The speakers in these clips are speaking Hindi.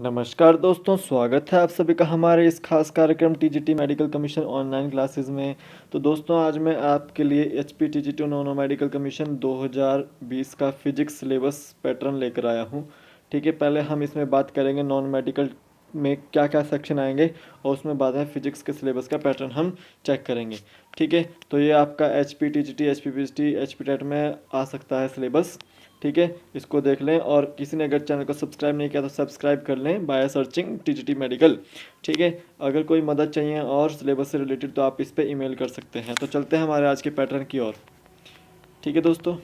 नमस्कार दोस्तों, स्वागत है आप सभी का हमारे इस खास कार्यक्रम TGT medical commission online classes में। तो दोस्तों, आज मैं आपके लिए HP TGT non medical commission 2020 का फिजिक्स सिलेबस पैटर्न लेकर आया हूं। ठीक है, पहले हम इसमें बात करेंगे नॉन मेडिकल में क्या क्या सेक्शन आएंगे और उसमें बाद में फिजिक्स के सिलेबस का पैटर्न हम चेक करेंगे। ठीक है, तो ये आपका HP TGT, HP PGT, HP TET में आ सकता है सिलेबस। ठीक है, इसको देख लें और किसी ने अगर चैनल को सब्सक्राइब नहीं किया तो सब्सक्राइब कर लें बाय सर्चिंग टीजीटी मेडिकल। ठीक है, अगर कोई मदद चाहिए और सिलेबस से रिलेटेड तो आप इस पर ईमेल कर सकते हैं। तो चलते हैं हमारे आज के पैटर्न की ओर। ठीक है दोस्तों,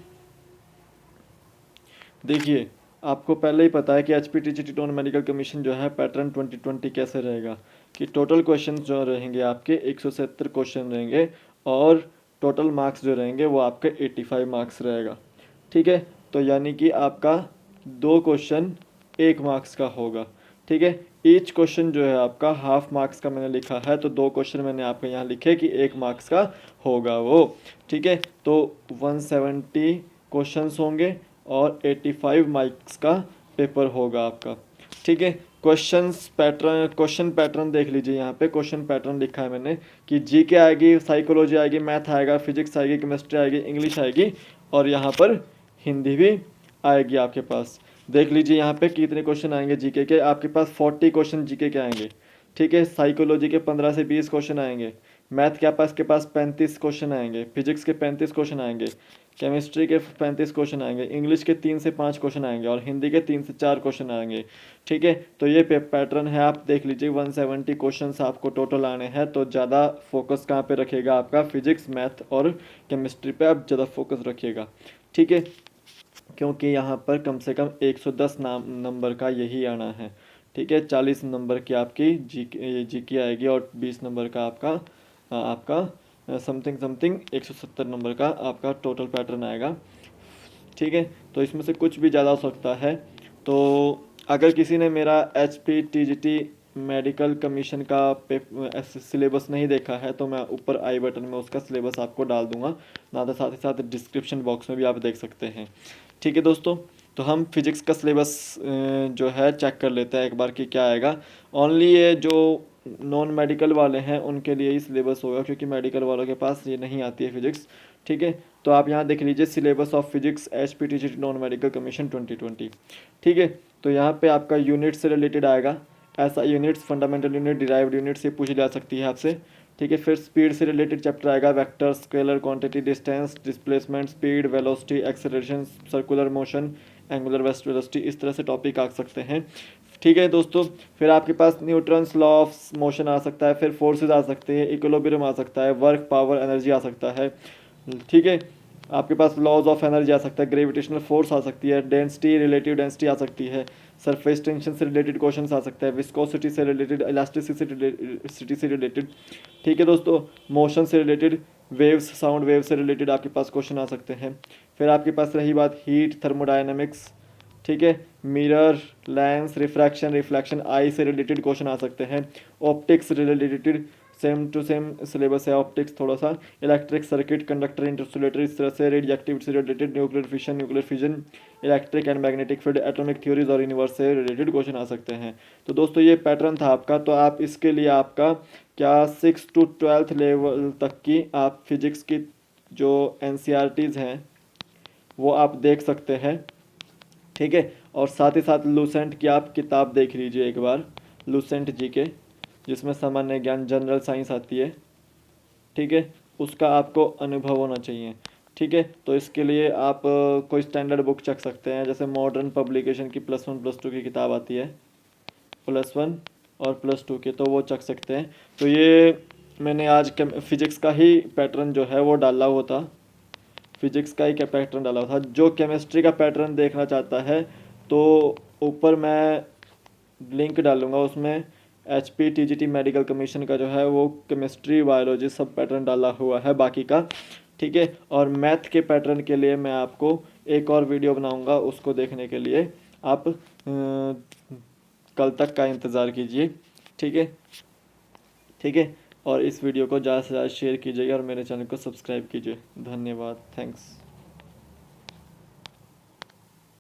देखिए आपको पहले ही पता है कि H P T G T non medical commission जो है पैटर्न 2020 कैसे रहेगा कि टोटल क्वेश्चन जो रहेंगे आपके 170 क्वेश्चन रहेंगे और टोटल मार्क्स जो रहेंगे वो आपके 85 मार्क्स रहेगा। ठीक है, तो यानी कि आपका 2 क्वेश्चन 1 मार्क्स का होगा। ठीक है, ईच क्वेश्चन जो है आपका हाफ मार्क्स का मैंने लिखा है, तो 2 क्वेश्चन मैंने आपके यहाँ लिखे कि 1 मार्क्स का होगा वो। ठीक है, तो 170 क्वेश्चंस होंगे और 85 मार्क्स का पेपर होगा आपका। ठीक है, क्वेश्चन पैटर्न देख लीजिए। यहाँ पे क्वेश्चन पैटर्न लिखा है मैंने कि जीके आएगी, साइकोलॉजी आएगी, मैथ आएगा, फिजिक्स आएगी, केमिस्ट्री आएगी, इंग्लिश आएगी और यहाँ पर हिंदी भी आएगी आपके पास। देख लीजिए यहाँ पे कितने क्वेश्चन आएंगे जीके के। आपके पास 40 क्वेश्चन जीके के आएंगे। ठीक है, साइकोलॉजी के 15 से 20 क्वेश्चन आएंगे, मैथ के पास 35 क्वेश्चन आएंगे, फिजिक्स के 35 क्वेश्चन आएंगे, केमिस्ट्री के 35 क्वेश्चन आएंगे, इंग्लिश के 3 से 5 क्वेश्चन आएंगे और हिंदी के 3 से 4 क्वेश्चन आएंगे। ठीक है, तो ये पैटर्न है, आप देख लीजिए 170 क्वेश्चन आपको टोटल आने हैं। तो ज़्यादा फोकस कहाँ पे रखिएगा, आपका फिजिक्स, मैथ और केमिस्ट्री पे आप ज़्यादा फोकस रखिएगा। ठीक है, क्योंकि यहाँ पर कम से कम 110 नंबर का यही आना है। ठीक है, 40 नंबर की आपकी जीके आएगी और 20 नंबर का आपका समथिंग 170 नंबर का आपका टोटल पैटर्न आएगा। ठीक है, तो इसमें से कुछ भी ज़्यादा हो सकता है। तो अगर किसी ने मेरा H P T G T medical commission का सिलेबस नहीं देखा है तो मैं ऊपर आई बटन में उसका सिलेबस आपको डाल दूंगा, ना तो साथ ही साथ डिस्क्रिप्शन बॉक्स में भी आप देख सकते हैं। ठीक है दोस्तों, तो हम फिजिक्स का सिलेबस जो है चेक कर लेते हैं एक बार कि क्या आएगा। ओनली ये जो नॉन मेडिकल वाले हैं उनके लिए ही सिलेबस होगा, क्योंकि मेडिकल वालों के पास ये नहीं आती है फिजिक्स। ठीक है, तो आप यहाँ देख लीजिए syllabus of physics H P T G T non medical commission 2020। ठीक है, तो यहाँ पे आपका यूनिट से रिलेटेड आएगा। ऐसा units, fundamental unit, derived unit से पूछी जा सकती है आपसे। ठीक है, फिर स्पीड से रिलेटेड चैप्टर आएगा, vector, scalar, quantity, distance, displacement, speed, velocity, acceleration, circular motion, angular velocity, इस तरह से टॉपिक आ सकते हैं। ठीक है दोस्तों, फिर आपके पास न्यूटन्स लॉ ऑफ मोशन आ सकता है, फिर फोर्सेज आ सकते हैं, इक्विलिब्रियम आ सकता है, वर्क, पावर, एनर्जी आ सकता है। ठीक है, आपके पास लॉज ऑफ एनर्जी आ सकता है, ग्रेविटेशनल फोर्स आ सकती है, डेंसिटी, रिलेटिव डेंसिटी आ सकती है, सरफेस टेंशन से रिलेटेड क्वेश्चन आ सकता है, विस्कोसिटी से रिलेटेड, इलास्टिसिटी से रिलेटेड। ठीक है दोस्तों, मोशन से रिलेटेड, वेव्स, साउंड वेव से रिलेटेड आपके पास क्वेश्चन आ सकते हैं। फिर आपके पास रही बात हीट, थर्मोडायनेमिक्स, ठीक है, mirror, lens, refraction, reflection, eye से रिलेटेड क्वेश्चन आ सकते हैं। Optics related same to same syllabus है ऑप्टिक्स थोड़ा सा। इलेक्ट्रिक सर्किट, कंडक्टर, इंटरसुलेटर, इस तरह से रेडियो एक्टिविटी से related, nuclear fission, electric and magnetic field, atomic theories और यूनिवर्स से रिलेटेड क्वेश्चन आ सकते हैं। तो दोस्तों ये पैटर्न था आपका। तो आप इसके लिए आपका क्या 6 to 12th लेवल तक की आप फिजिक्स की जो NCERTs हैं वो आप देख सकते हैं। ठीक है, और साथ ही साथ लूसेंट की आप किताब देख लीजिए एक बार, लूसेंट जी के, जिसमें सामान्य ज्ञान, जनरल साइंस आती है। ठीक है, उसका आपको अनुभव होना चाहिए। ठीक है, तो इसके लिए आप कोई स्टैंडर्ड बुक चख सकते हैं, जैसे मॉडर्न पब्लिकेशन की +1 +2 की किताब आती है, +1 और +2 की, तो वो चख सकते हैं। तो ये मैंने आज फिजिक्स का ही पैटर्न जो है वो डाला हुआ था, फिजिक्स का ही क्या पैटर्न डाला हुआ था। जो केमिस्ट्री का पैटर्न देखना चाहता है तो ऊपर मैं लिंक डालूंगा, उसमें H P T G T medical commission का जो है वो केमिस्ट्री, बायोलॉजी सब पैटर्न डाला हुआ है बाकी का। ठीक है, और मैथ के पैटर्न के लिए मैं आपको एक और वीडियो बनाऊंगा, उसको देखने के लिए आप कल तक का इंतज़ार कीजिए। ठीक है, ठीक है, और इस वीडियो को ज़्यादा से ज़्यादा शेयर कीजिएगा और मेरे चैनल को सब्सक्राइब कीजिए। धन्यवाद, थैंक्स।